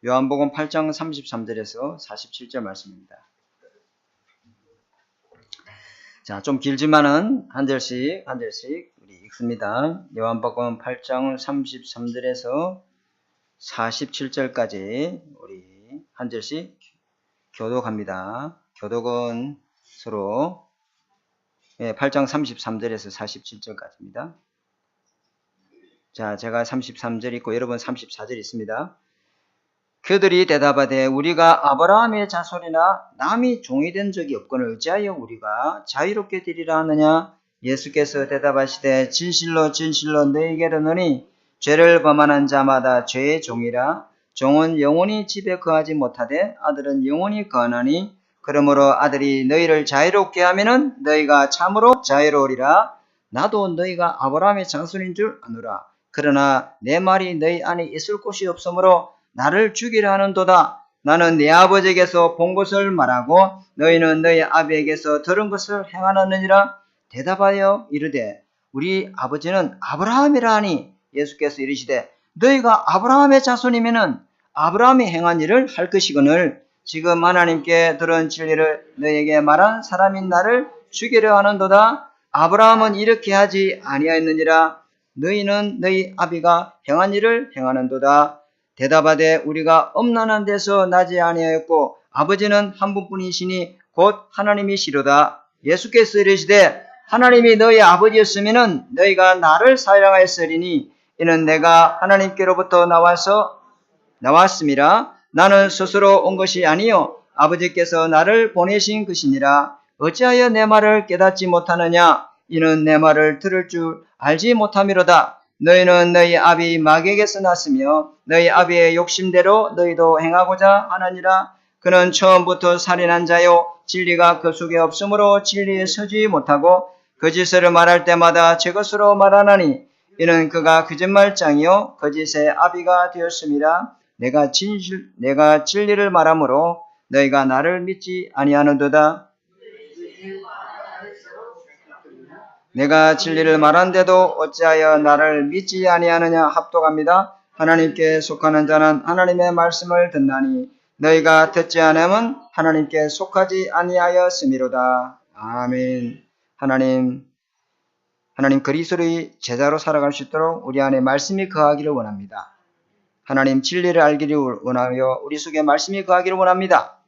요한복음 8장 33절에서 47절 말씀입니다. 자, 좀 길지만은 한 절씩 우리 읽습니다. 요한복음 8장 33절에서 47절까지 우리 한 절씩 교독합니다. 교독은 서로 8장 33절에서 47절까지입니다. 자, 제가 33절 있고 여러분 34절 있습니다. 그들이 대답하되 우리가 아브라함의 자손이나 남이 종이 된 적이 없거늘 어찌하여 우리가 자유롭게 되리라 하느냐. 예수께서 대답하시되 진실로 진실로 너희에게 이르노니 죄를 범하는 자마다 죄의 종이라. 종은 영원히 집에 거하지 못하되 아들은 영원히 거하나니 그러므로 아들이 너희를 자유롭게 하면은 너희가 참으로 자유로우리라. 나도 너희가 아브라함의 자손인 줄 아노라. 그러나 내 말이 너희 안에 있을 곳이 없으므로 나를 죽이려 하는도다. 나는 내 아버지에게서 본 것을 말하고 너희는 너희 아비에게서 들은 것을 행하느니라. 대답하여 이르되 우리 아버지는 아브라함이라 하니 예수께서 이르시되 너희가 아브라함의 자손이면은 아브라함이 행한 일을 할 것이거늘 지금 하나님께 들은 진리를 너희에게 말한 사람인 나를 죽이려 하는도다. 아브라함은 이렇게 하지 아니하였느니라. 너희는 너희 아비가 행한 일을 행하는도다. 대답하되 우리가 엄난한 데서 나지 아니하였고 아버지는 한 분뿐이시니 곧 하나님이시로다. 예수께서 이르시되 하나님이 너희 아버지였으면 너희가 나를 사랑하였으리니 이는 내가 하나님께로부터 나왔음이라. 나는 스스로 온 것이 아니요 아버지께서 나를 보내신 것이니라. 어찌하여 내 말을 깨닫지 못하느냐. 이는 내 말을 들을 줄 알지 못함이로다. 너희는 너희 아비 마귀에게서 났으며 너희 아비의 욕심대로 너희도 행하고자 하느니라. 그는 처음부터 살인한 자요 진리가 그 속에 없으므로 진리에 서지 못하고 거짓을 말할 때마다 제 것으로 말하나니 이는 그가 거짓말장이요 거짓의 아비가 되었음이라. 내가 진리를 말하므로 너희가 나를 믿지 아니하는도다. 내가 진리를 말한데도 어찌하여 나를 믿지 아니하느냐. 합독합니다. 하나님께 속하는 자는 하나님의 말씀을 듣나니 너희가 듣지 않으면 하나님께 속하지 아니하였음이로다. 아멘. 하나님 그리스도의 제자로 살아갈 수 있도록 우리 안에 말씀이 거하기를 원합니다. 하나님 진리를 알기를 원하여 우리 속에 말씀이 거하기를 원합니다.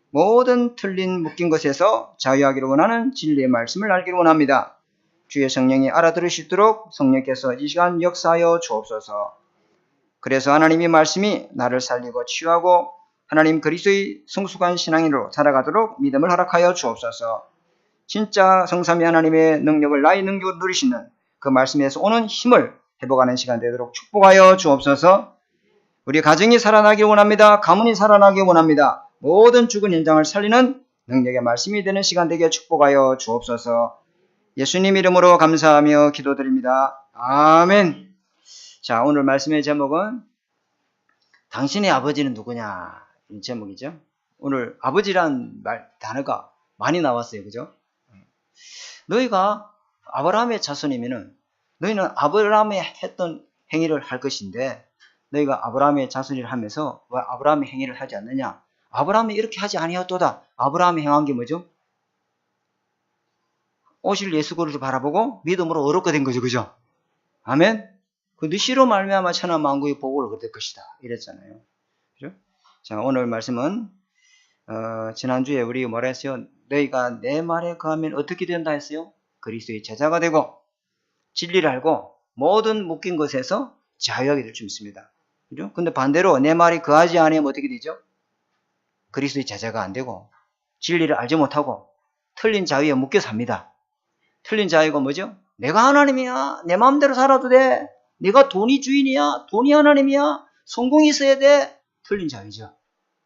모든 틀린 묶인 것에서 자유하기를 원하는 진리의 말씀을 알기를 원합니다. 주의 성령이 알아들을 수 있도록 성령께서 이 시간 역사하여 주옵소서. 그래서 하나님의 말씀이 나를 살리고 치유하고 하나님 그리스도의 성숙한 신앙인으로 살아가도록 믿음을 허락하여 주옵소서. 진짜 성삼위 하나님의 능력을 나의 능력으로 누리시는 그 말씀에서 오는 힘을 회복하는 시간 되도록 축복하여 주옵소서. 우리 가정이 살아나길 원합니다. 가문이 살아나길 원합니다. 모든 죽은 현장을 살리는 능력의 말씀이 되는 시간 되게 축복하여 주옵소서. 예수님 이름으로 감사하며 기도드립니다. 아멘. 자, 오늘 말씀의 제목은 당신의 아버지는 누구냐? 이 제목이죠. 오늘 아버지란 단어가 많이 나왔어요. 그죠? 너희가 아브라함의 자손이면은 너희는 아브라함이 했던 행위를 할 것인데 너희가 아브라함의 자손이라 하면서 왜 아브라함의 행위를 하지 않느냐? 아브라함이 이렇게 하지 아니하였도다. 아브라함이 행한 게 뭐죠? 오실 예수 그리스도를 바라보고 믿음으로 어렵게 된 거죠. 그죠? 아멘? 그 너희로 말미암아 천하 만국의 복을 얻을 것이다. 이랬잖아요. 그죠? 자, 오늘 말씀은 지난주에 우리 뭐라 했어요? 너희가 내 말에 거하면 어떻게 된다 했어요? 그리스도의 제자가 되고 진리를 알고 모든 묶인 것에서 자유하게 될 수 있습니다. 그죠? 근데 반대로 내 말이 거하지 않으면 어떻게 되죠? 그리스도의 제자가 안 되고 진리를 알지 못하고 틀린 자유에 묶여 삽니다. 틀린 자유가 뭐죠? 내가 하나님이야. 내 마음대로 살아도 돼. 내가 돈이 주인이야. 돈이 하나님이야. 성공이 있어야 돼. 틀린 자유죠.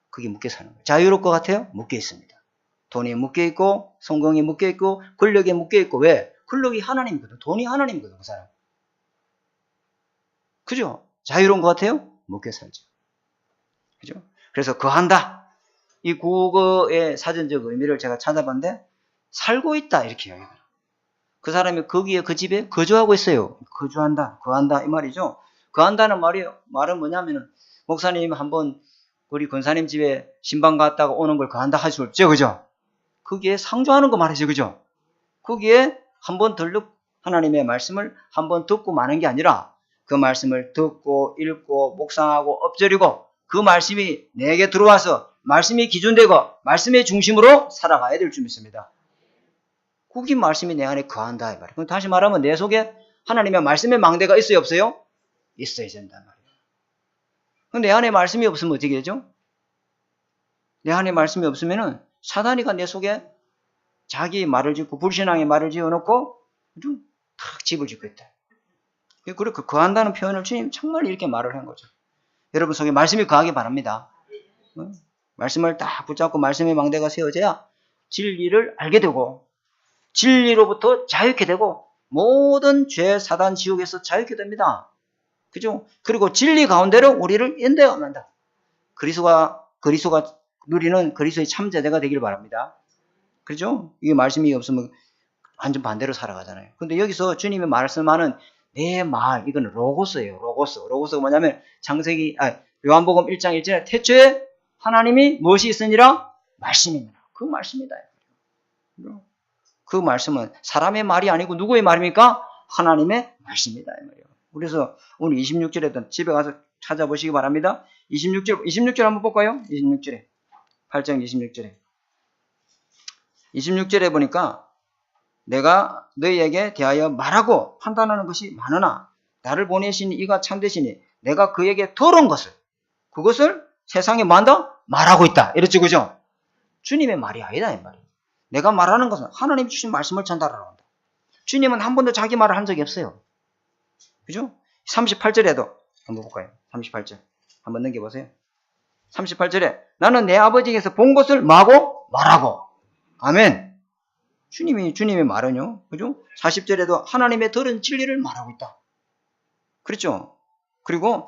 그게 묶여 사는 거예요. 자유로울 것 같아요? 묶여 있습니다. 돈이 묶여 있고 성공이 묶여 있고 권력에 묶여 있고. 왜? 권력이 하나님이거든. 돈이 하나님이거든. 그 사람. 그죠? 자유로운 것 같아요? 묶여 살죠. 그죠? 그래서 거한다. 이 국어의 사전적 의미를 제가 찾아봤는데 살고 있다 이렇게 이야기해요. 그 사람이 거기에 그 집에 거주하고 있어요. 거주한다, 거한다 이 말이죠. 거한다는 말은 뭐냐면은 목사님 한번 우리 권사님 집에 신방 갔다가 오는 걸 그한다 할 수 없죠. 그죠? 거기에 상주하는 거 말이죠. 그죠? 거기에 한번 하나님의 말씀을 한번 듣고 마는 게 아니라 그 말씀을 듣고 읽고 묵상하고 엎드리고 그 말씀이 내게 들어와서 말씀이 기준되고 말씀의 중심으로 살아가야 될 줄 믿습니다. 거기 말씀이 내 안에 거한다 이 말이에요. 다시 말하면 내 속에 하나님의 말씀의 망대가 있어요 없어요? 있어야 된단 말이에요. 근데 내 안에 말씀이 없으면 어떻게 되죠? 내 안에 말씀이 없으면은 사단이가 내 속에 자기 말을 짓고 불신앙의 말을 지어놓고 탁 집을 짓고 있다. 그리고 거한다는 표현을 주님 정말 이렇게 말을 한 거죠. 여러분 속에 말씀이 거하기 바랍니다. 말씀을 딱 붙잡고 말씀의 망대가 세워져야 진리를 알게 되고 진리로부터 자유케 되고 모든 죄, 사단, 지옥에서 자유케 됩니다. 그죠? 그리고 진리 가운데로 우리를 인도한다. 그리스도가 누리는 그리스도의 참제자가 되길 바랍니다. 그죠? 이게 말씀이 없으면 완전 반대로 살아가잖아요. 근데 여기서 주님이 말씀하는 내 말, 이건 로고스예요. 로고스가 뭐냐면 요한복음 1장 1절에 태초에 하나님이 무엇이 있으니라? 말씀이니라. 그 말씀이다. 그 말씀은 사람의 말이 아니고 누구의 말입니까? 하나님의 말씀이다. 그래서 오늘 26절에 집에 가서 찾아보시기 바랍니다. 26절 한번 볼까요? 26절에. 8장 26절에. 26절에 보니까 내가 너희에게 대하여 말하고 판단하는 것이 많으나 나를 보내신 이가 참되시니 내가 그에게 들은 것을 그것을 세상에 뭐한다? 말하고 있다. 이렇죠. 그죠? 주님의 말이 아니다. 이 말이에요. 내가 말하는 것은 하나님 주신 말씀을 전달하러 한다. 주님은 한 번도 자기 말을 한 적이 없어요. 그죠? 38절에도 한번 볼까요? 38절 한번 넘겨보세요. 38절에 나는 내 아버지에게서 본 것을 말하고 아멘. 주님의 말은요. 그죠? 40절에도 하나님의 들은 진리를 말하고 있다. 그렇죠? 그리고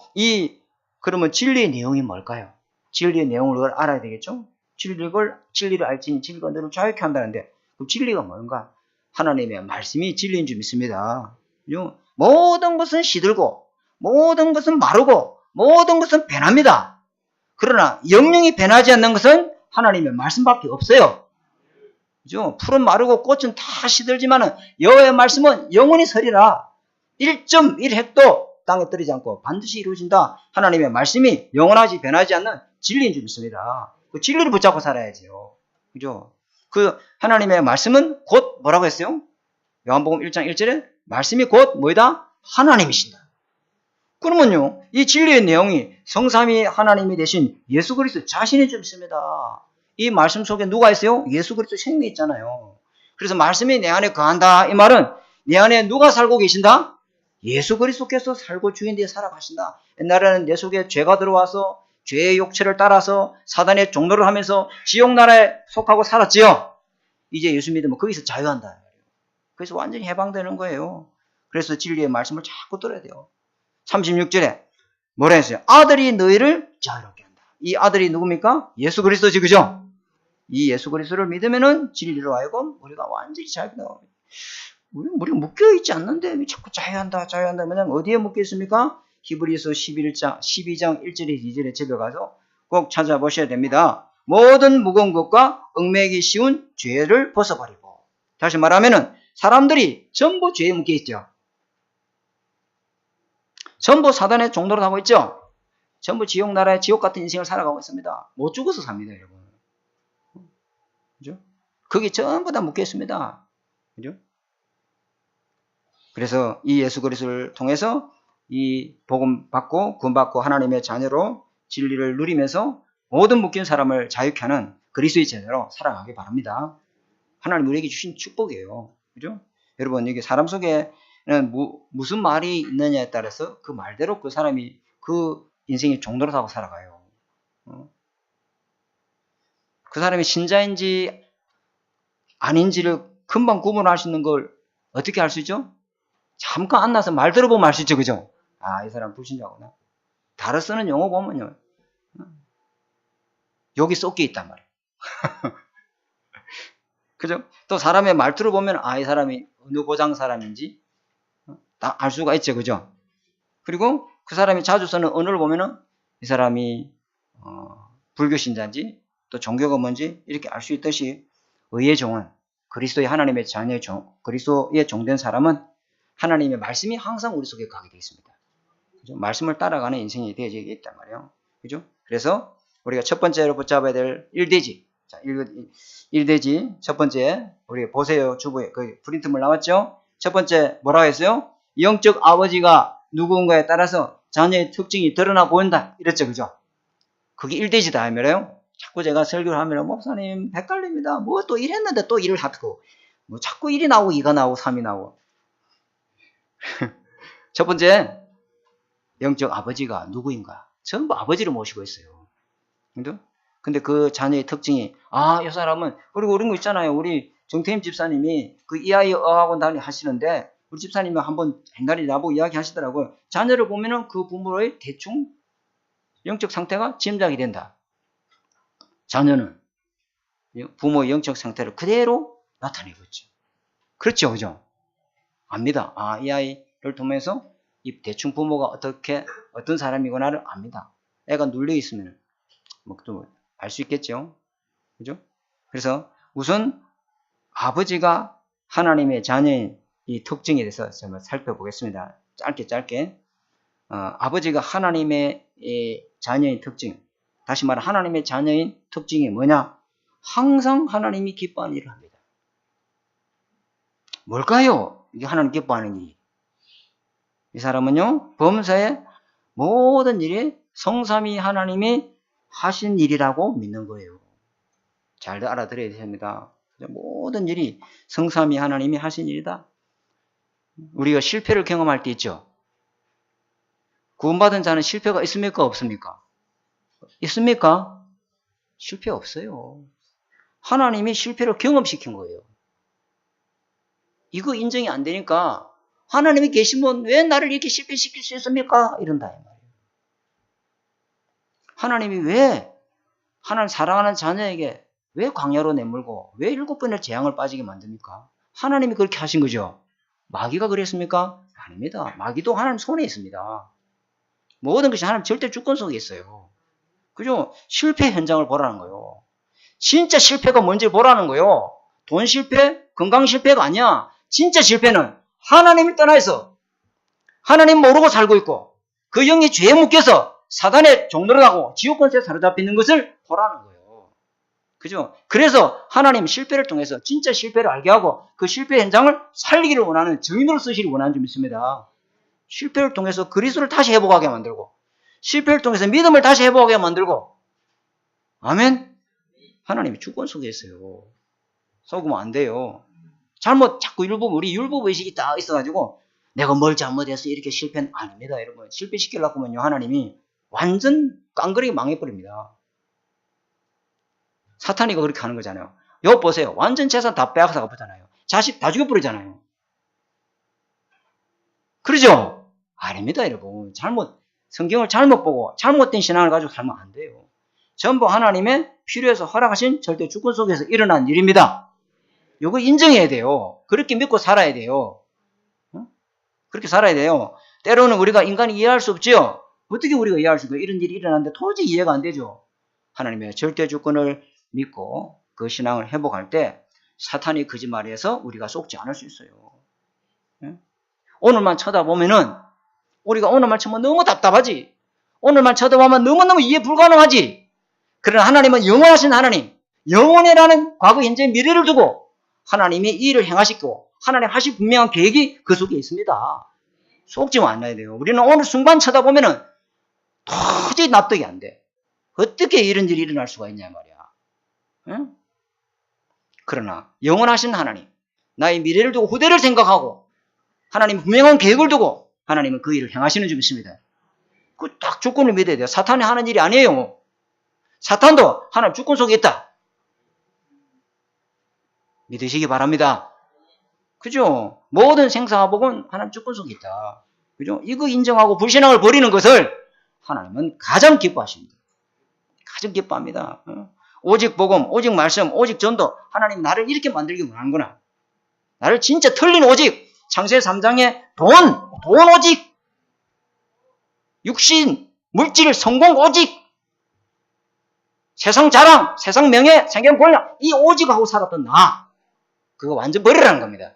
그러면 진리의 내용이 뭘까요? 진리의 내용을 알아야 되겠죠? 진리를 알지니 진리가 너를 자유케 한다는데 그 진리가 뭔가? 하나님의 말씀이 진리인 줄 믿습니다. 그죠? 모든 것은 시들고 모든 것은 마르고 모든 것은 변합니다. 그러나 영영이 변하지 않는 것은 하나님의 말씀밖에 없어요. 그죠? 풀은 마르고 꽃은 다 시들지만은 여호와의 말씀은 영원히 서리라. 1.1획도 땅에 떨어지지 않고 반드시 이루어진다. 하나님의 말씀이 영원하지 변하지 않는 진리인 줄 믿습니다. 그 진리를 붙잡고 살아야지요. 그죠? 그 하나님의 말씀은 곧 뭐라고 했어요? 요한복음 1장 1절에 말씀이 곧 뭐이다? 하나님이신다. 그러면요, 이 진리의 내용이 성삼위 하나님이 되신 예수 그리스도 자신이 좀 있습니다. 이 말씀 속에 누가 있어요? 예수 그리스도 생명이 있잖아요. 그래서 말씀이 내 안에 거한다. 이 말은 내 안에 누가 살고 계신다? 예수 그리스도께서 살고 주인 되어 살아가신다. 옛날에는 내 속에 죄가 들어와서 죄의 욕처를 따라서 사단의 종노를 하면서 지옥 나라에 속하고 살았지요. 이제 예수 믿으면 거기서 자유한다. 그래서 완전히 해방되는 거예요. 그래서 진리의 말씀을 자꾸 들어야 돼요. 36절에 뭐라 했어요? 아들이 너희를 자유롭게 한다. 이 아들이 누굽니까? 예수 그리스도지, 그죠? 이 예수 그리스도를 믿으면은 진리로 하여금 우리가 완전히 자유롭게 된다. 우리가 묶여있지 않는데 왜 자꾸 자유한다. 뭐냐면 어디에 묶여있습니까? 히브리서 12장 1절에 2절에 집에 가서 꼭 찾아보셔야 됩니다. 모든 무거운 것과 얽매기 쉬운 죄를 벗어버리고. 다시 말하면은 사람들이 전부 죄에 묶여있죠. 전부 사단의 종노릇 하고 있죠. 전부 지옥 나라의 지옥 같은 인생을 살아가고 있습니다. 못 죽어서 삽니다, 여러분. 그죠? 거기 전부 다 묶여 있습니다. 그죠? 그래서 이 예수 그리스도를 통해서 이 복음 받고 구원 받고 하나님의 자녀로 진리를 누리면서 모든 묶인 사람을 자유케 하는 그리스도의 제자로 살아가기 바랍니다. 하나님 우리에게 주신 축복이에요. 그죠? 여러분, 여기 사람 속에는 무슨 말이 있느냐에 따라서 그 말대로 그 사람이 그 인생의 종노릇 하고 살아가요. 그 사람이 신자인지 아닌지를 금방 구분할 수 있는 걸 어떻게 알 수 있죠? 잠깐 안나서 말 들어보면 알 수 있죠. 그죠? 아, 이 사람 불신자구나. 다른 쓰는 용어 보면요. 여기 섞여 있단 말이에요. 그죠? 또 사람의 말투를 보면 아, 이 사람이 어느 고장 사람인지 다 알 수가 있죠. 그죠? 그리고 그 사람이 자주 쓰는 언어를 보면은 이 사람이 불교 신자인지 또 종교가 뭔지 이렇게 알 수 있듯이 의의 종은 그리스도의 하나님의 자녀의 그리스도의 종된 사람은 하나님의 말씀이 항상 우리 속에 가게 되어 있습니다. 그죠? 말씀을 따라가는 인생이 되어지게 있단 말이에요. 그죠? 그래서 우리가 첫 번째로 붙잡아야 될 1대지. 자, 1대지. 첫 번째, 우리 보세요. 주부에, 그 프린트물 나왔죠? 첫 번째, 뭐라고 했어요? 영적 아버지가 누군가에 따라서 자녀의 특징이 드러나 보인다. 이랬죠. 그죠? 그게 1대지다. 하면요. 자꾸 제가 설교를 하면, 목사님, 헷갈립니다. 뭐 또 이랬는데 또 일을 하고, 뭐 자꾸 1이 나오고 2가 나오고 3이 나오고. 첫 번째, 영적 아버지가 누구인가? 전부 아버지를 모시고 있어요. 근데 그 자녀의 특징이, 이 사람은, 그리고 그런 거 있잖아요. 우리 정태임 집사님이 그 이 아이 어학원 단위 하시는데, 우리 집사님이 한번 옛날에 나보고 이야기 하시더라고요. 자녀를 보면은 그 부모의 대충 영적 상태가 짐작이 된다. 자녀는 부모의 영적 상태를 그대로 나타내고 있죠. 그렇죠, 그죠? 압니다. 이 아이를 통해서 이 대충 부모가 어떤 사람이구나를 압니다. 애가 눌려 있으면 뭐 또 알 수 있겠죠. 그죠? 그래서 우선 아버지가 하나님의 자녀인 이 특징에 대해서 좀 살펴보겠습니다. 짧게. 아버지가 하나님의 자녀인 특징. 다시 말해 하나님의 자녀인 특징이 뭐냐? 항상 하나님이 기뻐하는 일을 합니다. 뭘까요? 이게 하나님 기뻐하는 일이. 이 사람은요, 범사의 모든 일이 성삼위 하나님이 하신 일이라고 믿는 거예요. 잘 알아들어야 됩니다. 모든 일이 성삼위 하나님이 하신 일이다. 우리가 실패를 경험할 때 있죠. 구원받은 자는 실패가 있습니까? 없습니까? 있습니까? 실패 없어요. 하나님이 실패를 경험시킨 거예요. 이거 인정이 안 되니까 하나님이 계시면 왜 나를 이렇게 실패시킬 수 있습니까? 이런다. 하나님이 왜 하나님 사랑하는 자녀에게 왜 광야로 내몰고 왜 7번의 재앙을 빠지게 만듭니까? 하나님이 그렇게 하신 거죠. 마귀가 그랬습니까? 아닙니다. 마귀도 하나님 손에 있습니다. 모든 것이 하나님 절대 주권 속에 있어요. 그죠? 실패 현장을 보라는 거예요. 진짜 실패가 뭔지 보라는 거예요. 돈 실패, 건강 실패가 아니야. 진짜 실패는 하나님을 떠나 있어. 하나님 모르고 살고 있고 그 영이 죄에 묶여서 사단의 종노릇하고 지옥권세에 사로잡히는 것을 보라는 거예요. 그죠? 그래서 하나님 실패를 통해서 진짜 실패를 알게 하고 그 실패 현장을 살리기를 원하는 증인으로 쓰시기를 원하는 줄 믿습니다. 실패를 통해서 그리스도를 다시 회복하게 만들고 실패를 통해서 믿음을 다시 회복하게 만들고 아멘? 하나님이 주권 속에 있어요. 속으면 안 돼요. 자꾸 우리 율법의식이 딱 있어가지고 내가 뭘 잘못해서 이렇게 실패는 아닙니다. 여러분 실패시키려고 하면요 하나님이 완전 깡그리게 망해버립니다. 사탄이가 그렇게 하는 거잖아요. 여기 보세요. 완전 재산 다 빼앗아가 보잖아요. 자식 다 죽여버리잖아요. 그러죠? 아닙니다 여러분. 성경을 잘못 보고 잘못된 신앙을 가지고 살면 안 돼요. 전부 하나님의 필요해서 허락하신 절대 주권 속에서 일어난 일입니다. 이거 인정해야 돼요. 그렇게 믿고 살아야 돼요. 그렇게 살아야 돼요. 때로는 우리가 인간이 이해할 수 없지요. 어떻게 우리가 이해할 수 있어요? 이런 일이 일어났는데 도저히 이해가 안 되죠. 하나님의 절대 주권을 믿고 그 신앙을 회복할 때 사탄이 거짓말해서 우리가 속지 않을 수 있어요. 오늘만 쳐다보면은 우리가 오늘만 쳐면 너무 답답하지. 오늘만 쳐다보면 너무너무 이해 불가능하지. 그러나 하나님은 영원하신 하나님, 영원이라는 과거, 현재, 미래를 두고 하나님이 이 일을 행하시고 하나님 하실 분명한 계획이 그 속에 있습니다. 속지만 않아야 돼요. 우리는 오늘 순간 쳐다보면은 도저히 납득이 안 돼. 어떻게 이런 일이 일어날 수가 있냐 말이야. 응? 그러나 영원하신 하나님, 나의 미래를 두고 후대를 생각하고 하나님 분명한 계획을 두고 하나님은 그 일을 행하시는 줄 믿습니다. 그 딱 주권을 믿어야 돼요. 사탄이 하는 일이 아니에요. 사탄도 하나님 주권 속에 있다. 믿으시기 바랍니다. 그죠? 모든 생사화복은 하나님 주권 속에 있다. 그죠? 이거 인정하고 불신앙을 버리는 것을 하나님은 가장 기뻐하십니다. 가장 기뻐합니다. 오직 복음, 오직 말씀, 오직 전도. 하나님 나를 이렇게 만들기 원하는구나. 나를 진짜 틀린 오직. 창세기 3장에 돈 오직. 육신, 물질, 성공 오직. 세상 자랑, 세상 명예, 세상 권력, 이 오직하고 살았던 나, 그거 완전 버리라는 겁니다.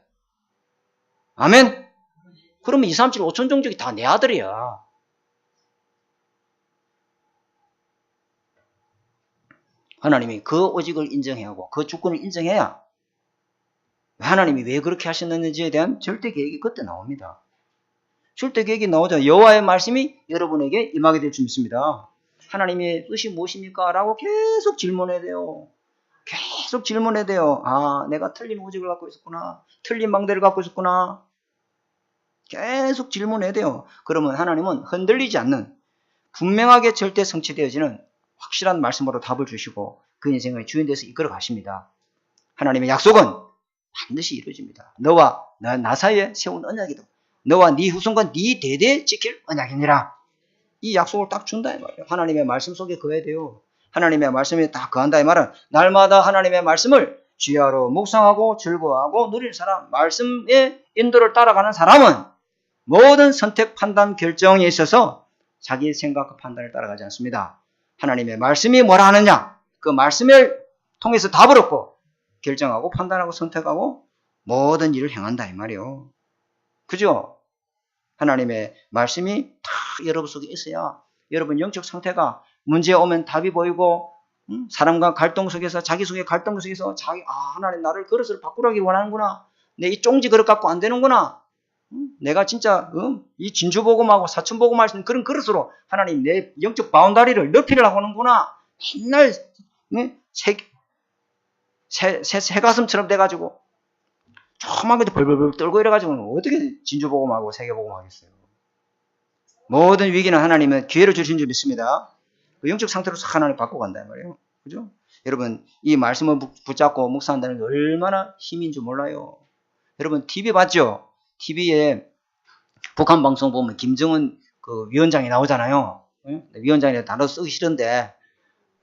아멘? 그러면 2, 3, 7, 5천 종족이 다 내 아들이야. 하나님이 그 오직을 인정해야 하고 그 주권을 인정해야 하나님이 왜 그렇게 하셨는지에 대한 절대 계획이 그때 나옵니다. 절대 계획이 나오자 여호와의 말씀이 여러분에게 임하게 될 줄 믿습니다. 하나님의 뜻이 무엇입니까? 라고 계속 질문해야 돼요. 계속 질문해야 돼요. 아, 내가 틀린 오직을 갖고 있었구나. 틀린 방대를 갖고 있었구나. 계속 질문해야 돼요. 그러면 하나님은 흔들리지 않는 분명하게 절대 성취되어지는 확실한 말씀으로 답을 주시고 그 인생의 주인 돼서 이끌어 가십니다. 하나님의 약속은 반드시 이루어집니다. 너와 나 사이에 세운 언약이다. 너와 네 후손과 네 대대 지킬 언약이니라. 이 약속을 딱 준다 이 말이에요. 하나님의 말씀 속에 거해야 돼요. 하나님의 말씀에 딱 거한다 이 말은 날마다 하나님의 말씀을 주야로 묵상하고 즐거워하고 누릴 사람, 말씀의 인도를 따라가는 사람은 모든 선택, 판단, 결정에 있어서 자기 생각과 판단을 따라가지 않습니다. 하나님의 말씀이 뭐라 하느냐, 그 말씀을 통해서 답을 얻고 결정하고 판단하고 선택하고 모든 일을 행한다 이 말이에요. 그죠? 하나님의 말씀이 다 여러분 속에 있어야 여러분 영적 상태가 문제 오면 답이 보이고 사람과 갈등 속에서 자기 속의 갈등 속에서 하나님 나를 그릇을 바꾸라기 원하는구나. 내 이 쫑지 그릇 갖고 안 되는구나. 내가 진짜 이 진주복음하고 사춘복음 하시는 그런 그릇으로 하나님 내 영적 바운다리를 넓히려고 하는구나. 맨날 새 가슴처럼 돼가지고 조그만 것도 벌벌벌 떨고 이래가지고 어떻게 진주복음하고 세계복음 하겠어요. 모든 위기는 하나님은 기회를 주신 줄 믿습니다. 그 영적 상태로 싹 하나님 바꿔간단 말이에요. 그죠? 여러분 이 말씀을 붙잡고 묵상한다는 게 얼마나 힘인 줄 몰라요. 여러분 TV 봤죠? TV에 북한 방송 보면 김정은 그 위원장이 나오잖아요. 위원장이 단어 쓰기 싫은데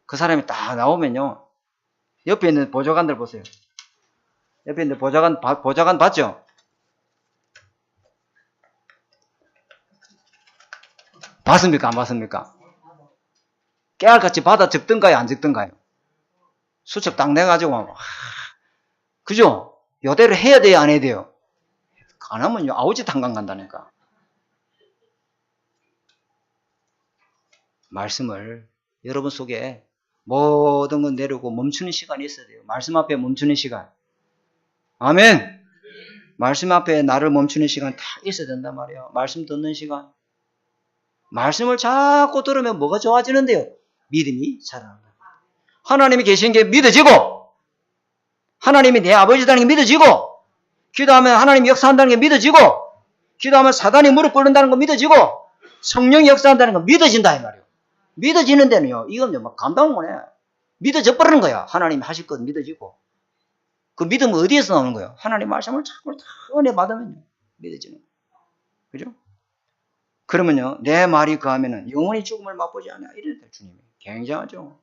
그 사람이 딱 나오면요. 옆에 있는 보좌관들 보세요. 옆에 있는 보좌관 봤죠? 봤습니까? 안 봤습니까? 깨알같이 받아 적던가요? 안 적던가요? 수첩 딱 내가지고 그죠? 요대로 해야 돼요? 안 해야 돼요? 안 하면요 아우짓 한강 간다니까. 말씀을 여러분 속에 모든 건 내려고 멈추는 시간이 있어야 돼요. 말씀 앞에 멈추는 시간. 아멘. 말씀 앞에 나를 멈추는 시간 다 있어야 된단 말이에요. 말씀 듣는 시간. 말씀을 자꾸 들으면 뭐가 좋아지는데요? 믿음이 자라는다. 하나님이 계신 게 믿어지고 하나님이 내 아버지라는 게 믿어지고 기도하면 하나님이 역사한다는 게 믿어지고 기도하면 사단이 무릎 꿇는다는 거 믿어지고 성령이 역사한다는 거 믿어진다 이 말이에요. 믿어지는 데는요. 이건 막 감당 못해. 믿어져 버리는 거야. 하나님이 하실 것 믿어지고. 그 믿음은 어디에서 나오는 거예요? 하나님 말씀을 자꾸 다 은혜 받으면요. 믿어지는 거예요. 그죠? 그러면요. 내 말이 그하면은 영원히 죽음을 맛보지 않아. 이랬다 주님이. 굉장하죠.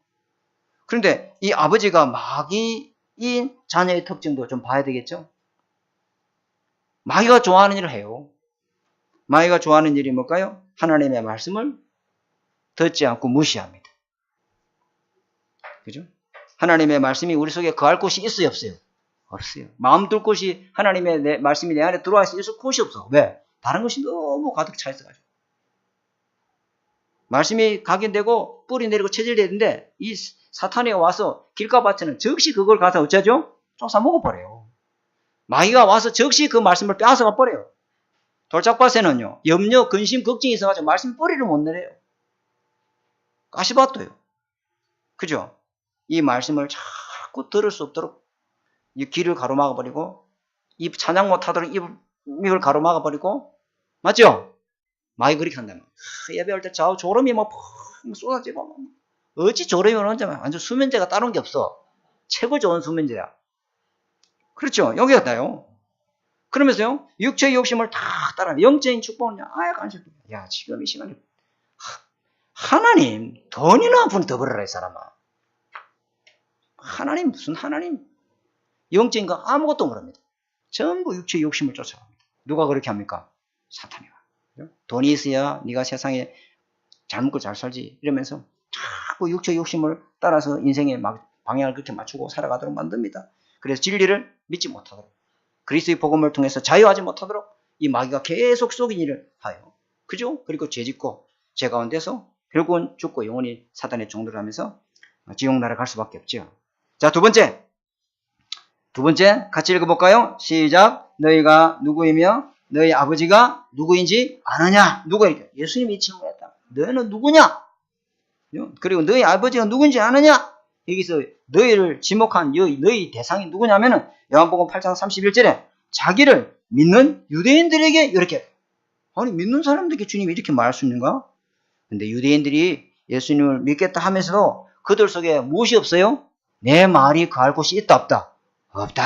그런데 이 아버지가 마귀인 자녀의 특징도 좀 봐야 되겠죠? 마귀가 좋아하는 일을 해요. 마귀가 좋아하는 일이 뭘까요? 하나님의 말씀을 듣지 않고 무시합니다. 그죠? 하나님의 말씀이 우리 속에 거할 곳이 있어요, 없어요? 없어요. 마음 둘 곳이 하나님의 말씀이 내 안에 들어와 있을 곳이 없어. 왜? 다른 것이 너무 가득 차 있어가지고. 말씀이 각인되고 뿌리 내리고 체질되는데 이 사탄이 와서 길가밭에는 즉시 그걸 가서 어쩌죠? 쫓아 먹어버려요. 마귀가 와서 즉시 그 말씀을 빼앗아가 버려요. 돌짝밭에는요. 염려, 근심, 걱정이 있어가지고 말씀 뿌리를 못 내려요. 가시밭도요. 그죠? 이 말씀을 자꾸 들을 수 없도록 이 귀를 가로막아버리고 입 찬양 못하도록 입을 가로막아버리고 맞죠? 마귀 그렇게 한다면 예배할 때 좌우 졸음이 막 쏟아지고 어찌 졸음이 오는지 완전 수면제가 다른 게 없어. 최고 좋은 수면제야. 그렇죠? 여기 같아요. 그러면서요 육체의 욕심을 다 따라 영적인 축복은 아예 간섭. 야 지금 이 시간에 하나님 돈이나 한 푼 더 벌어라 이 사람아. 하나님 무슨 하나님 영적인 거 아무것도 모릅니다. 전부 육체의 욕심을 쫓아갑니다. 누가 그렇게 합니까? 사탄이가. 돈이 있어야 네가 세상에 잘 먹고 잘 살지 이러면서 자꾸 육체 욕심을 따라서 인생의 방향을 그렇게 맞추고 살아가도록 만듭니다. 그래서 진리를 믿지 못하도록, 그리스도의 복음을 통해서 자유하지 못하도록 이 마귀가 계속 속인 일을 하여, 그죠? 그리고 죄짓고 죄 가운데서 결국은 죽고 영원히 사단의 종들을 하면서 지옥나라에 갈 수밖에 없죠. 자, 두 번째 같이 읽어볼까요? 시작. 너희가 누구이며 너희 아버지가 누구인지 아느냐? 누가 이렇게 예수님이 질문했다. 너희는 누구냐? 그리고 너희 아버지가 누군지 아느냐? 여기서 너희를 지목한 너희 대상이 누구냐면은 요한복음 8장 31절에 자기를 믿는 유대인들에게 이렇게, 아니 믿는 사람들에게 주님이 이렇게 말할 수 있는가? 근데 유대인들이 예수님을 믿겠다 하면서도 그들 속에 무엇이 없어요? 내 말이 거할 곳이 있다 없다? 없다.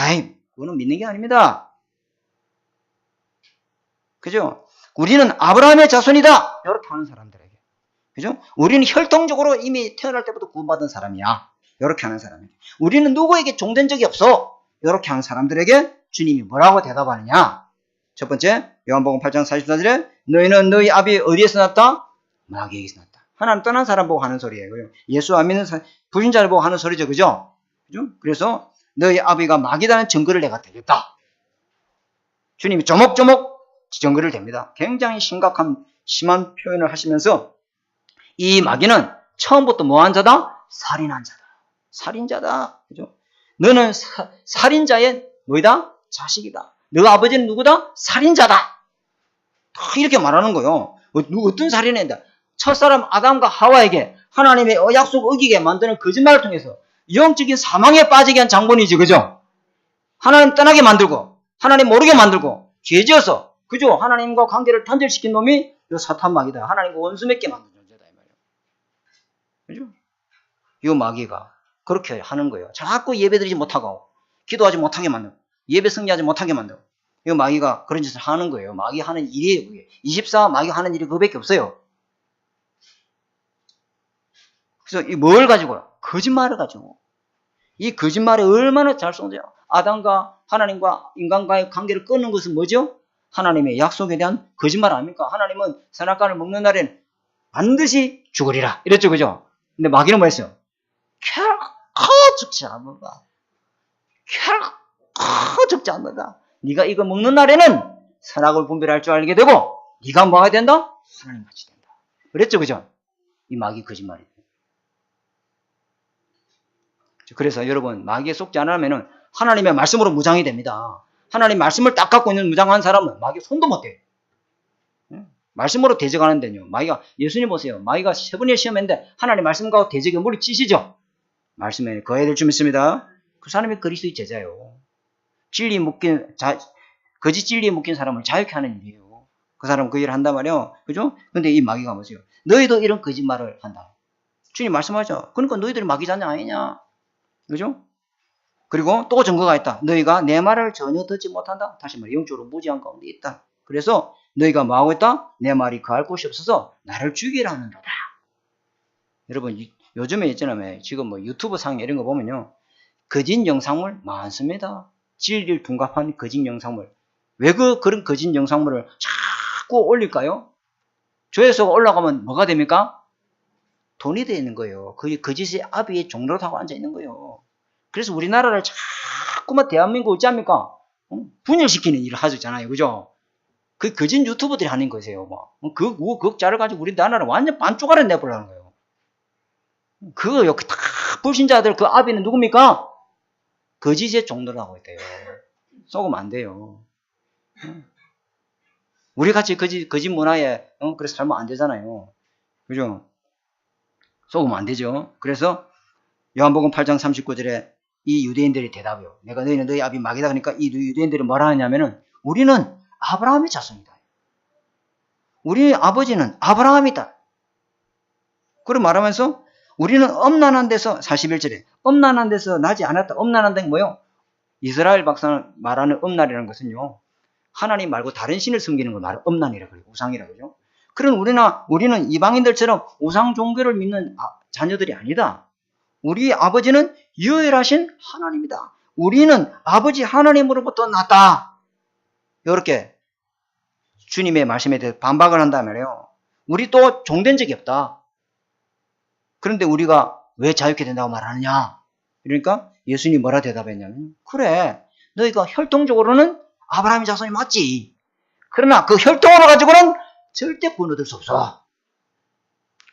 그거는 믿는 게 아닙니다. 그죠? 우리는 아브라함의 자손이다. 이렇게 하는 사람들에게. 그죠? 우리는 혈통적으로 이미 태어날 때부터 구원받은 사람이야. 이렇게 하는 사람에게. 우리는 누구에게 종된 적이 없어. 이렇게 하는 사람들에게 주님이 뭐라고 대답하느냐? 첫 번째, 요한복음 8장 44절에 너희는 너희 아비 어디에서 났다? 마귀에게서 났다. 하나님 떠난 사람 보고 하는 소리예요. 예수 안 믿는 불신자를 보고 하는 소리죠. 그죠? 그래서 너희 아비가 마귀다는 증거를 내가 대겠다. 주님이 조목조목 증거를 댑니다. 굉장히 심한 표현을 하시면서 이 마귀는 처음부터 뭐한 자다? 살인한 자다. 살인자다. 그죠? 너는 살인자의 뭐이다? 자식이다. 너 아버지는 누구다? 살인자다. 이렇게 말하는 거예요. 어떤 살인인다? 첫사람 아담과 하와에게 하나님의 약속 어기게 만드는 거짓말을 통해서 영적인 사망에 빠지게 한 장본이지. 그죠? 하나님 떠나게 만들고 하나님 모르게 만들고 죄지어서, 그죠? 하나님과 관계를 단절시킨 놈이 이 사탄 마귀다. 하나님과 원수 맺게 만든 존재다 이 말이에요. 그죠? 이 마귀가 그렇게 하는 거예요. 자꾸 예배드리지 못하고 기도하지 못하게 만들고 예배 승리하지 못하게 만들고, 이 마귀가 그런 짓을 하는 거예요. 마귀 하는 일이에요. 그게 24 마귀 하는 일이 그거밖에 없어요. 그래서 이 뭘 가지고요? 거짓말을 가지고. 이 거짓말에 얼마나 잘 쏘죠. 아담과 하나님과 인간과의 관계를 끊는 것은 뭐죠? 하나님의 약속에 대한 거짓말 아닙니까? 하나님은 선악과를 먹는 날에는 반드시 죽으리라 이랬죠. 그죠? 근데 마귀는 뭐 했어요? 결코 죽지 않는다. 결코 죽지 않는다. 네가 이거 먹는 날에는 선악을 분별할 줄 알게 되고 네가 뭐가 된다? 하나님 같이 된다. 그랬죠. 그죠? 이 마귀 거짓말이에요. 그래서 여러분, 마귀에 속지 않으면 하나님의 말씀으로 무장이 됩니다. 하나님 말씀을 딱 갖고 있는 무장한 사람은 마귀 손도 못 대요. 말씀으로 대적하는데요. 마귀가, 예수님 보세요. 마귀가 3번의 시험했는데 하나님 말씀과 대적에 물리치시죠. 말씀에 거해야 될 줄 믿습니다. 그 사람이 그리스도의 제자예요. 거짓 진리에 묶인 사람을 자유케 하는 일이에요. 그 사람은 그 일을 한단 말이에요. 그죠? 근데 이 마귀가 뭐세요? 너희도 이런 거짓말을 한다. 주님 말씀하죠. 그러니까 너희들이 마귀자냐 아니냐. 그죠? 그리고 또 증거가 있다. 너희가 내 말을 전혀 듣지 못한다. 다시 말해 영적으로 무지한 가운데 있다. 그래서 너희가 뭐하고 있다? 내 말이 거할 곳이 없어서 나를 죽이라 하는도다. 여러분 요즘에 있잖아요. 지금 뭐 유튜브 상에 이런 거 보면요. 거짓 영상물 많습니다. 진리를 둔갑한 거짓 영상물. 왜 그런 거짓 영상물을 자꾸 올릴까요? 조회수가 올라가면 뭐가 됩니까? 돈이 되는 거예요. 그 거짓의 아비의 종로로 타고 앉아 있는 거예요. 그래서 우리나라를 자꾸만 대한민국 어찌 합니까? 분열시키는 일을 하잖아요. 그죠? 그 거짓 유튜버들이 하는 거세요. 그 자를 가지고 우리나라를 완전 반쪽알에 내보려는 거예요. 그거요. 다 불신자들 그 아비는 누굽니까? 거짓의 종로로 하고 있대요. 속으면 안 돼요. 우리 같이 거짓 문화에 그래서 살면 안 되잖아요. 그죠? 속으면 안 되죠. 그래서 요한복음 8장 39절에 이 유대인들이 대답해요. 내가 너희는 너희 아비 마귀다. 그러니까 이 유대인들이 뭐라 하냐면은 우리는 아브라함의 자손이다. 우리 아버지는 아브라함이다. 그걸 말하면서 우리는 엄난한 데서 41절에 엄난한 데서 나지 않았다. 엄난한 데는 뭐예요? 이스라엘 박사는 말하는 엄난이라는 것은요. 하나님 말고 다른 신을 섬기는 걸 말하는 엄난이라고 그래요. 우상이라고 그러죠. 그런 우리는 이방인들처럼 우상 종교를 믿는 자녀들이 아니다. 우리 아버지는 유일하신 하나님이다. 우리는 아버지 하나님으로부터 났다. 이렇게 주님의 말씀에 대해서 반박을 한다면요. 우리 또 종된 적이 없다. 그런데 우리가 왜 자유케 된다고 말하느냐? 그러니까 예수님이 뭐라 대답했냐면, 그래, 너희가 혈통적으로는 아브라함의 자손이 맞지. 그러나 그 혈통으로 가지고는 절대 구원 얻을 수 없어.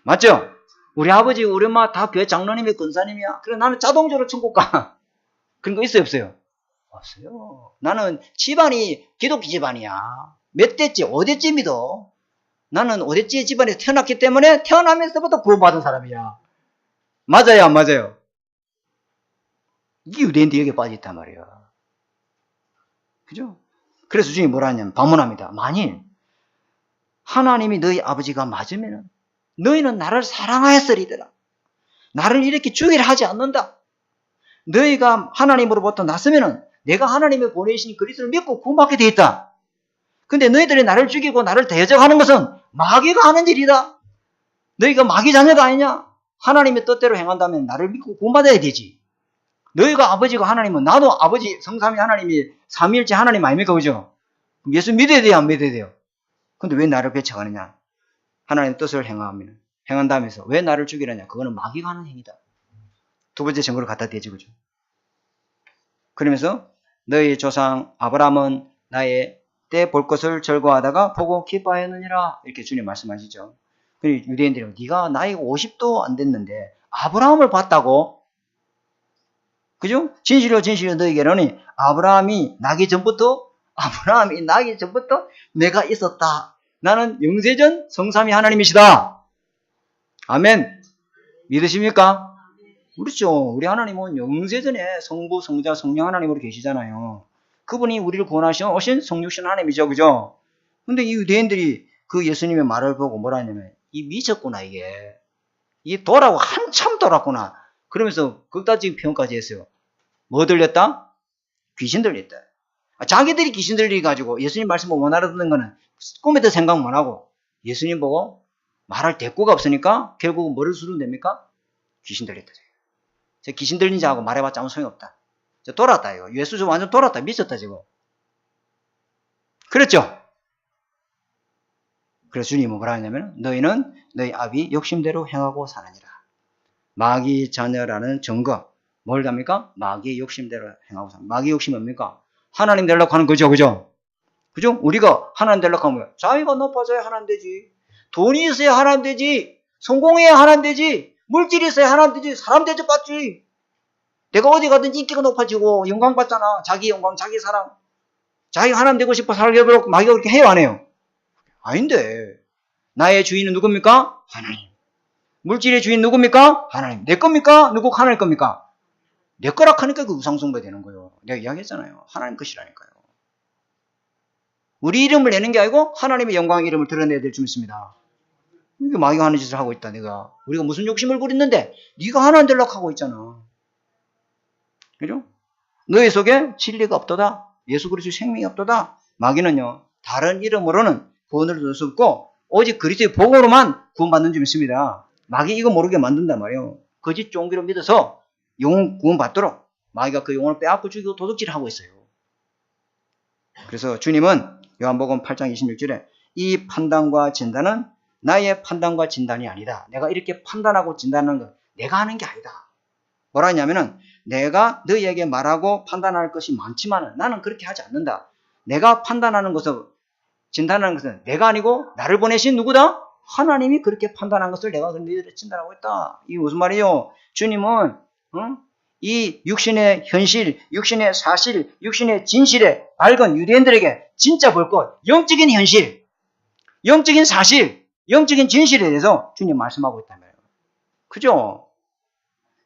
맞죠? 우리 아버지, 우리 엄마 다 교회 장로님이 권사님이야. 그래, 나는 자동적으로 천국 가. 그런 거 있어요, 없어요? 없어요. 나는 집안이 기독교 집안이야. 몇 대째, 5대째 믿어. 나는 5대째 집안에서 태어났기 때문에 태어나면서부터 구원받은 사람이야. 맞아요, 안 맞아요? 이게 유대인들 여기에 빠져있단 말이야. 그죠? 그래서 주님이 뭐라 하냐면, 반문합니다. 만일 하나님이 너희 아버지가 맞으면 너희는 나를 사랑하였으리더라. 나를 이렇게 죽이려 하지 않는다. 너희가 하나님으로부터 났으면 내가 하나님의 보내신 그리스도를 믿고 구원받게 되어 있다. 근데 너희들이 나를 죽이고 나를 대적하는 것은 마귀가 하는 일이다. 너희가 마귀 자녀가 아니냐? 하나님의 뜻대로 행한다면 나를 믿고 구원받아야 되지. 너희가 아버지가 하나님은 나도 아버지 성삼위 하나님이 삼위일체 하나님 아닙니까? 그죠? 예수 믿어야 돼요? 안 믿어야 돼요? 근데 왜 나를 배척하느냐? 하나님의 뜻을 행한다면서 왜 나를 죽이느냐? 그거는 마귀가 하는 행위다. 두 번째 증거를 갖다 대지, 그죠? 그러면서 너희 조상 아브라함은 나의 때 볼 것을 절거하다가 보고 기뻐하였느니라. 이렇게 주님 말씀하시죠. 그리고 유대인들이 네가 나이가 50도 안 됐는데 아브라함을 봤다고? 그죠? 진실로 너에게 이르노니 아브라함이 나기 전부터 내가 있었다. 나는 영세전 성삼위 하나님이시다. 아멘. 믿으십니까? 그렇죠. 우리 하나님은 영세전에 성부, 성자, 성령 하나님으로 계시잖아요. 그분이 우리를 구원하신 성육신 하나님이죠. 그죠? 근데 이 유대인들이 그 예수님의 말을 보고 뭐라 하냐면, 이 미쳤구나, 이게. 이 도라고 한참 돌았구나. 그러면서 극단적인 표현까지 했어요. 뭐 들렸다? 귀신 들렸다. 자기들이 귀신 들려가지고 예수님 말씀 못 알아듣는 거는 꿈에도 생각 못 하고 예수님 보고 말할 대꾸가 없으니까 결국은 뭐를 수준됩니까? 귀신 들렸다. 저 귀신 들린 자하고 말해봤자 아무 소용이 없다. 저 돌았다, 이거. 예수 좀 완전 돌았다. 미쳤다, 지금. 그랬죠? 그래서 주님은 뭐라 하냐면, 너희는 너희 아비 욕심대로 행하고 사느니라. 마귀 자녀라는 증거. 뭘 답니까? 마귀의 욕심대로 행하고 사는. 마귀 욕심이 뭡니까? 하나님 되려고 하는 거죠, 그죠? 그죠? 우리가 하나님 되려고 하면, 자기가 높아져야 하나님 되지. 돈이 있어야 하나님 되지. 성공해야 하나님 되지. 물질이 있어야 하나님 되지. 사람 대접받지. 내가 어디 가든 인기가 높아지고 영광 받잖아. 자기 영광, 자기 사랑. 자기가 하나님 되고 싶어 살려고 마귀가 그렇게 해요, 안 해요? 아닌데. 나의 주인은 누굽니까? 하나님. 물질의 주인 누굽니까? 하나님. 내 겁니까? 누구 하나님 겁니까? 내 거라 하니까 그 우상숭배 되는 거예요. 내가 이야기했잖아요. 하나님 것이라니까요. 우리 이름을 내는 게 아니고 하나님의 영광의 이름을 드러내야 될 줄 믿습니다. 이게 마귀가 하는 짓을 하고 있다, 내가. 우리가 무슨 욕심을 부렸는데 네가 하나님 되려고 하고 있잖아. 그죠? 너희 속에 진리가 없도다. 예수 그리스도의 생명이 없도다. 마귀는요, 다른 이름으로는 구원을 얻을 수 없고 오직 그리스도의 복으로만 구원받는 줄 믿습니다. 마귀 이거 모르게 만든단 말이에요. 거짓 종기로 믿어서 영혼 구원받도록 마귀가 그 영혼을 빼앗고 죽이고 도둑질을 하고 있어요. 그래서 주님은 요한복음 8장 26절에 이 판단과 진단은 나의 판단과 진단이 아니다. 내가 이렇게 판단하고 진단하는 건 내가 하는 게 아니다. 뭐라 하냐면은 내가 너희에게 말하고 판단할 것이 많지만 나는 그렇게 하지 않는다. 내가 판단하는 것을 진단하는 것은 내가 아니고 나를 보내신 누구다? 하나님이 그렇게 판단한 것을 내가 너희들을 진단하고 있다. 이게 무슨 말이에요? 주님은 이 육신의 현실, 육신의 사실, 육신의 진실에 밝은 유대인들에게 진짜 볼 것, 영적인 현실, 영적인 사실, 영적인 진실에 대해서 주님 말씀하고 있단 말이에요. 그죠?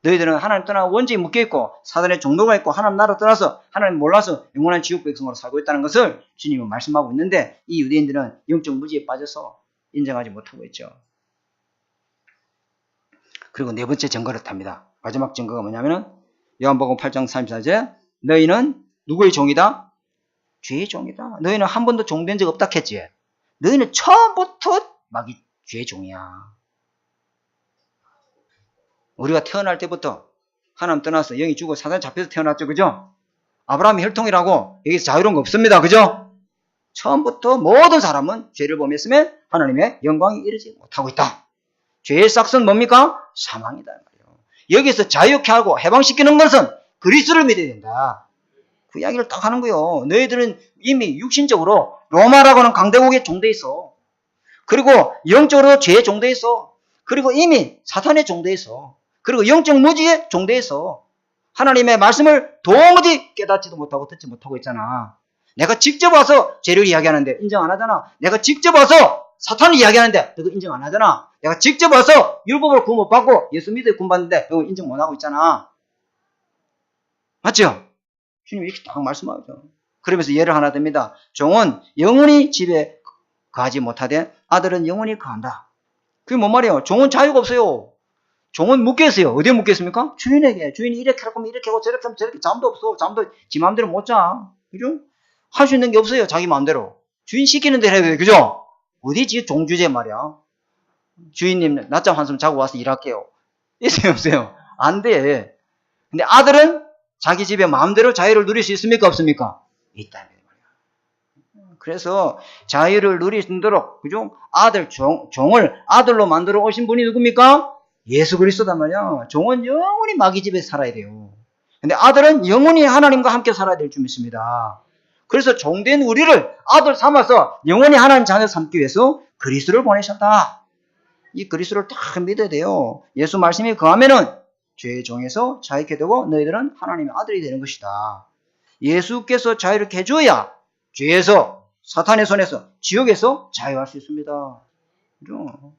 너희들은 하나님 떠나고 원죄에 묶여있고 사단의 종로가 있고 하나님 나라 떠나서 하나님 몰라서 영원한 지옥 백성으로 살고 있다는 것을 주님은 말씀하고 있는데 이 유대인들은 영적 무지에 빠져서 인정하지 못하고 있죠. 그리고 네 번째 증거를 탑니다. 마지막 증거가 뭐냐면은 요한복음 8장 34절 너희는 누구의 종이다? 죄의 종이다. 너희는 한 번도 종된 적 없다 했지. 너희는 처음부터 마귀 죄의 종이야. 우리가 태어날 때부터 하나님 떠나서 영이 죽어 사단 잡혀서 태어났죠. 그죠? 아브라함의 혈통이라고 여기서 자유로운 거 없습니다. 그죠? 처음부터 모든 사람은 죄를 범했으면 하나님의 영광이 이르지 못하고 있다. 죄의 싹은 뭡니까? 사망이다 말이에요. 여기서 자유케 하고 해방시키는 것은 그리스도를 믿어야 된다. 그 이야기를 딱 하는 거예요. 너희들은 이미 육신적으로 로마라고는 강대국에 종돼 있어. 그리고 영적으로 죄에 종돼 있어. 그리고 이미 사탄에 종돼 있어. 그리고 영적 무지에 종돼 있어. 하나님의 말씀을 도무지 깨닫지도 못하고 듣지 못하고 있잖아. 내가 직접 와서 죄를 이야기하는데 인정 안 하잖아. 내가 직접 와서 사탄을 이야기하는데 너도 인정 안 하잖아. 내가 직접 와서 율법을 구원 못 받고 예수 믿어 구원 받는데 너 인정 못 하고 있잖아. 맞죠? 주님 이렇게 딱 말씀하죠. 그러면서 예를 하나 듭니다. 종은 영원히 집에 거하지 못하되 아들은 영원히 거한다. 그게 뭔 말이에요? 종은 자유가 없어요. 종은 묶여 있어요. 어디에 묶여 있습니까? 주인에게. 주인이 이렇게 할 거면 이렇게 하고 저렇게 하면 저렇게. 잠도 없어. 잠도 지 마음대로 못 자. 그죠? 할 수 있는 게 없어요. 자기 마음대로. 주인 시키는 대로 해야 돼요. 그죠? 어디 지 종주제 말이야. 주인님 낮잠 한숨 자고 와서 일할게요. 있어요 없어요? 안 돼. 근데 아들은 자기 집에 마음대로 자유를 누릴 수 있습니까 없습니까? 있다는 거예요. 그래서 자유를 누리도록 그죠? 아들 종을 아들로 만들어 오신 분이 누굽니까? 예수 그리스도단 말이야. 종은 영원히 마귀 집에 살아야 돼요. 근데 아들은 영원히 하나님과 함께 살아야 될 줄 믿습니다. 그래서 종된 우리를 아들 삼아서 영원히 하나님 자녀 삼기 위해서 그리스도를 보내셨다. 이 그리스도를 딱 믿어야 돼요. 예수 말씀이 거하면은 죄의 종에서 자유케 되고 너희들은 하나님의 아들이 되는 것이다. 예수께서 자유롭게 해줘야 죄에서 사탄의 손에서 지옥에서 자유할 수 있습니다. 그죠?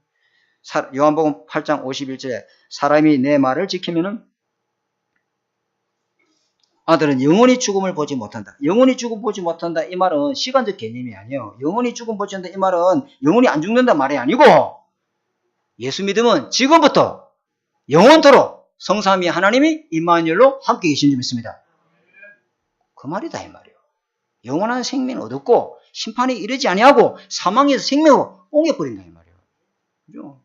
요한복음 8장 51절에 사람이 내 말을 지키면은 아들은 영원히 죽음을 보지 못한다. 영원히 죽음 보지 못한다. 이 말은 시간적 개념이 아니에요. 영원히 죽음 보지 못한다. 이 말은 영원히 안 죽는다 말이 아니고 예수 믿으면 지금부터 영원토록 성삼위 하나님이 임마누엘로 함께 계신 줄 믿습니다. 그 말이다 이 말이에요. 영원한 생명을 얻었고 심판이 이르지 아니하고 사망에서 생명으로 옮겨버린다 이 말이에요. 그죠?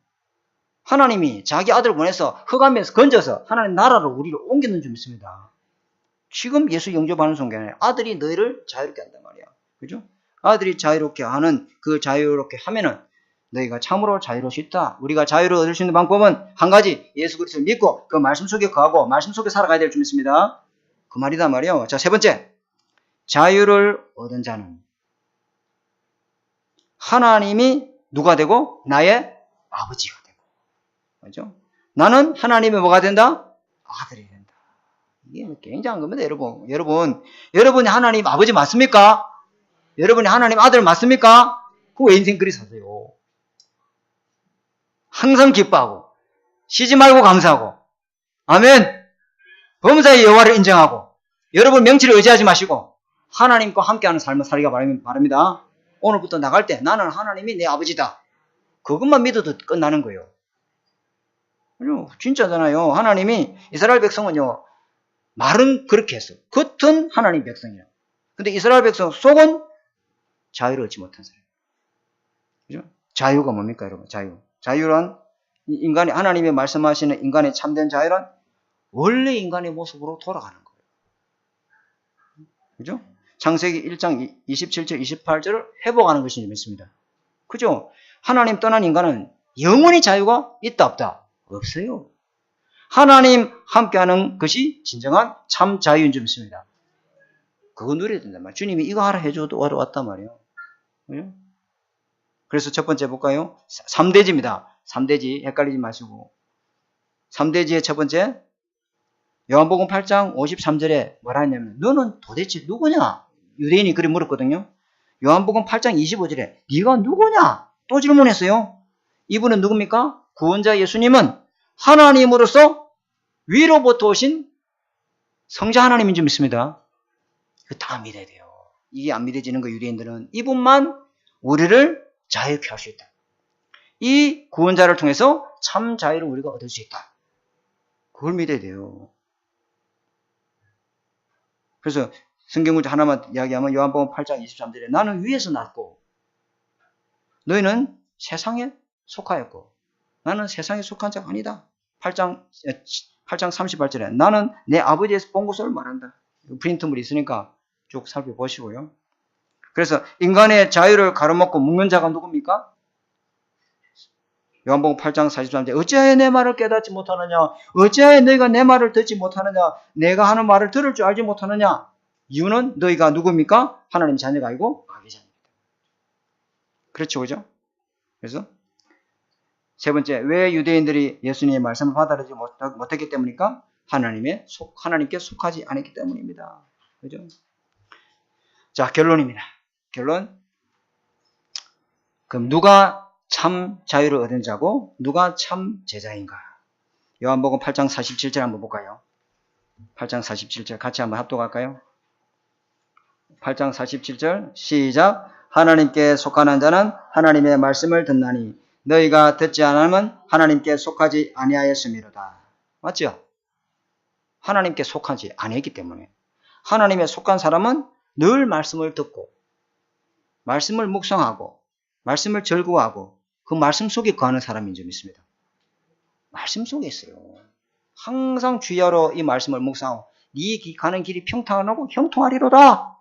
하나님이 자기 아들을 보내서 흑암에서 건져서 하나님 나라로 우리를 옮기는 줄 믿습니다. 지금 예수 영접하는 순간에 아들이 너희를 자유롭게 한단 말이야. 그죠? 아들이 자유롭게 하는 그 자유롭게 하면은 너희가 참으로 자유로울 수 있다. 우리가 자유를 얻을 수 있는 방법은 한 가지 예수 그리스도를 믿고 그 말씀 속에 거하고 말씀 속에 살아가야 될 줄 믿습니다. 그 말이다 말이에요. 자, 세 번째. 자유를 얻은 자는 하나님이 누가 되고 나의 아버지가 되고. 그죠? 나는 하나님의 뭐가 된다? 아들이 된다. 이게 굉장한 겁니다, 여러분. 여러분이 하나님 아버지 맞습니까? 여러분이 하나님 아들 맞습니까? 그거 왜 인생 그리 사세요? 항상 기뻐하고, 쉬지 말고 감사하고, 아멘! 범사의 여호와를 인정하고, 여러분 명치를 의지하지 마시고, 하나님과 함께하는 삶을 살기가 바랍니다. 오늘부터 나갈 때 나는 하나님이 내 아버지다. 그것만 믿어도 끝나는 거예요. 진짜잖아요. 하나님이 이스라엘 백성은요, 말은 그렇게 했어. 겉은 하나님 백성이야. 근데 이스라엘 백성 속은 자유를 얻지 못한 사람. 그죠? 자유가 뭡니까, 여러분? 자유란 인간이 하나님이 말씀하시는 인간의 참된 자유란 원래 인간의 모습으로 돌아가는 거예요. 그죠? 창세기 1장 27절, 28절을 회복하는 것이 믿습니다. 그죠? 하나님 떠난 인간은 영원히 자유가 있다, 없다? 없어요. 하나님 함께하는 것이 진정한 참 자유인 줄 믿습니다. 그거 누려야 된단 말이에요. 주님이 이거 하라 해줘도 왔단 말이에요. 그죠? 그래서 첫 번째 볼까요? 3대지입니다. 3대지 헷갈리지 마시고. 3대지의 첫 번째 요한복음 8장 53절에 뭐라 했냐면 너는 도대체 누구냐? 유대인이 그리 물었거든요. 요한복음 8장 25절에 네가 누구냐? 또 질문했어요. 이분은 누굽니까? 구원자 예수님은 하나님으로서 위로부터 오신 성자 하나님인 줄 믿습니다. 이거 다 믿어야 돼요. 이게 안 믿어지는 거 유대인들은 이분만 우리를 자유케 할 수 있다. 이 구원자를 통해서 참 자유를 우리가 얻을 수 있다. 그걸 믿어야 돼요. 그래서 성경문제 하나만 이야기하면 요한복음 8장 23절에 나는 위에서 났고 너희는 세상에 속하였고 나는 세상에 속한 자가 아니다. 8장 38절에 나는 내 아버지에서 본 것을 말한다. 프린트물이 있으니까 쭉 살펴보시고요. 그래서 인간의 자유를 가로막고 묶는 자가 누굽니까? 요한복음 8장 43절 어찌하여 내 말을 깨닫지 못하느냐? 어찌하여 너희가 내 말을 듣지 못하느냐? 내가 하는 말을 들을 줄 알지 못하느냐? 이유는 너희가 누굽니까? 하나님 자녀가 아니고 마귀 자녀입니다. 그렇죠, 그죠? 그래서 세 번째, 왜 유대인들이 예수님의 말씀을 받아들이지 못했기 때문입니까? 하나님께 속하지 않았기 때문입니다. 그죠? 자, 결론입니다. 결론. 그럼 누가 참 자유를 얻은 자고 누가 참 제자인가? 요한복음 8장 47절 한번 볼까요? 8장 47절 같이 한번 합독할까요? 8장 47절 시작. 하나님께 속하는 자는 하나님의 말씀을 듣나니 너희가 듣지 않으면 하나님께 속하지 아니하였음이로다. 맞죠? 하나님께 속하지 아니했기 때문에. 하나님에 속한 사람은 늘 말씀을 듣고 말씀을 묵상하고 말씀을 절구하고 그 말씀 속에 거하는 사람인 줄 믿습니다. 말씀 속에 있어요. 항상 주야로 이 말씀을 묵상하고 네 가는 길이 평탄하고 형통하리로다.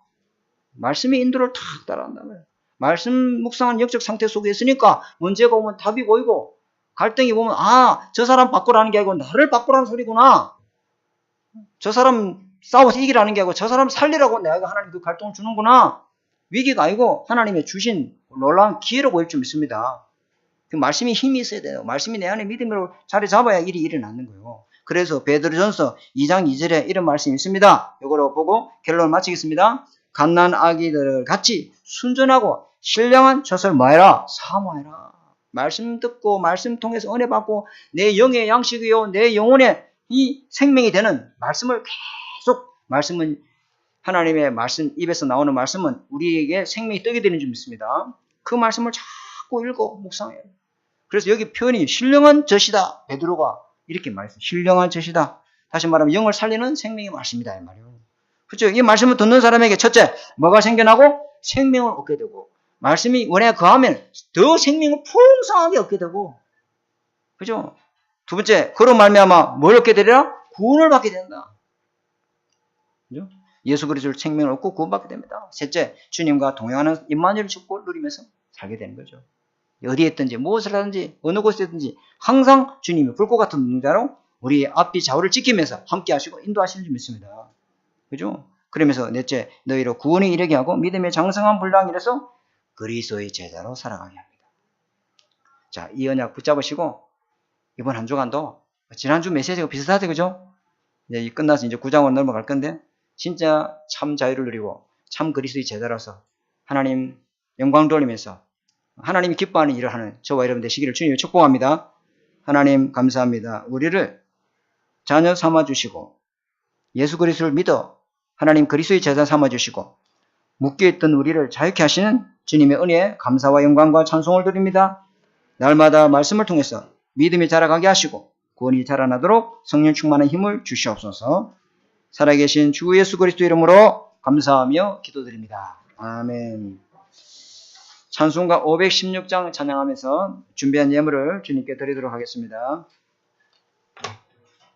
말씀의 인도를 탁 따라한다면 말씀 묵상한 영적 상태 속에 있으니까 문제가 오면 답이 보이고 갈등이 보면 아, 저 사람 바꾸라는 게 아니고 나를 바꾸라는 소리구나. 저 사람 싸워서 이기라는 게 아니고 저 사람 살리라고 내가 하나님 그 갈등을 주는구나. 위기가 아니고 하나님의 주신 놀라운 기회로 보일 줄 믿습니다. 그 말씀이 힘이 있어야 돼요. 말씀이 내 안에 믿음으로 자리 잡아야 일이 일어나는 거예요. 그래서 베드로전서 2장 2절에 이런 말씀이 있습니다. 이거로 보고 결론을 마치겠습니다. 갓난 아기들을 같이 순전하고 신령한 젖을 뭐해라? 사모해라. 말씀 듣고 말씀 통해서 은혜 받고 내 영의 양식이요 내 영혼의 이 생명이 되는 말씀을 계속 말씀은 하나님의 말씀 입에서 나오는 말씀은 우리에게 생명이 떡이 되는 줄 믿습니다. 그 말씀을 자꾸 읽고 묵상해요. 그래서 여기 표현이 신령한 젖이다. 베드로가 이렇게 말했어요. 신령한 젖이다. 다시 말하면 영을 살리는 생명의 말씀이다 이 말이에요. 그렇죠? 이 말씀을 듣는 사람에게 첫째 뭐가 생겨나고 생명을 얻게 되고 말씀이 원에 거하면 더 생명을 풍성하게 얻게 되고 그렇죠? 두 번째 그로 말미암아 뭘 얻게 되리라? 구원을 받게 된다. 그렇죠? 예수 그리스도를 생명을 얻고 구원받게 됩니다. 셋째 주님과 동행하는 임마누엘 축복을 누리면서 살게 되는 거죠. 어디에 있든지 무엇을 하든지 어느 곳에 있든지 항상 주님이 불꽃 같은 눈자로 우리 앞뒤 좌우를 지키면서 함께 하시고 인도하시는 줄 믿습니다. 그죠? 그러면서 넷째 너희로 구원에 이르게 하고 믿음의 장성한 분량을 이뤄서 그리스도의 제자로 살아가게 합니다. 자, 이 언약 붙잡으시고 이번 한 주간도 지난주 메시지가 비슷하죠, 그죠? 이제 끝나서 이제 9장으로 넘어갈 건데 진짜 참 자유를 누리고 참 그리스도의 제자로서 하나님 영광 돌리면서 하나님이 기뻐하는 일을 하는 저와 여러분 되시기를 주님이 축복합니다. 하나님 감사합니다. 우리를 자녀 삼아주시고 예수 그리스도를 믿어 하나님 그리스도의 제자 삼아주시고 묶여있던 우리를 자유케 하시는 주님의 은혜에 감사와 영광과 찬송을 드립니다. 날마다 말씀을 통해서 믿음이 자라가게 하시고 구원이 자라나도록 성령 충만한 힘을 주시옵소서. 살아계신 주 예수 그리스도 이름으로 감사하며 기도드립니다. 아멘. 찬송가 516장 찬양하면서 준비한 예물을 주님께 드리도록 하겠습니다.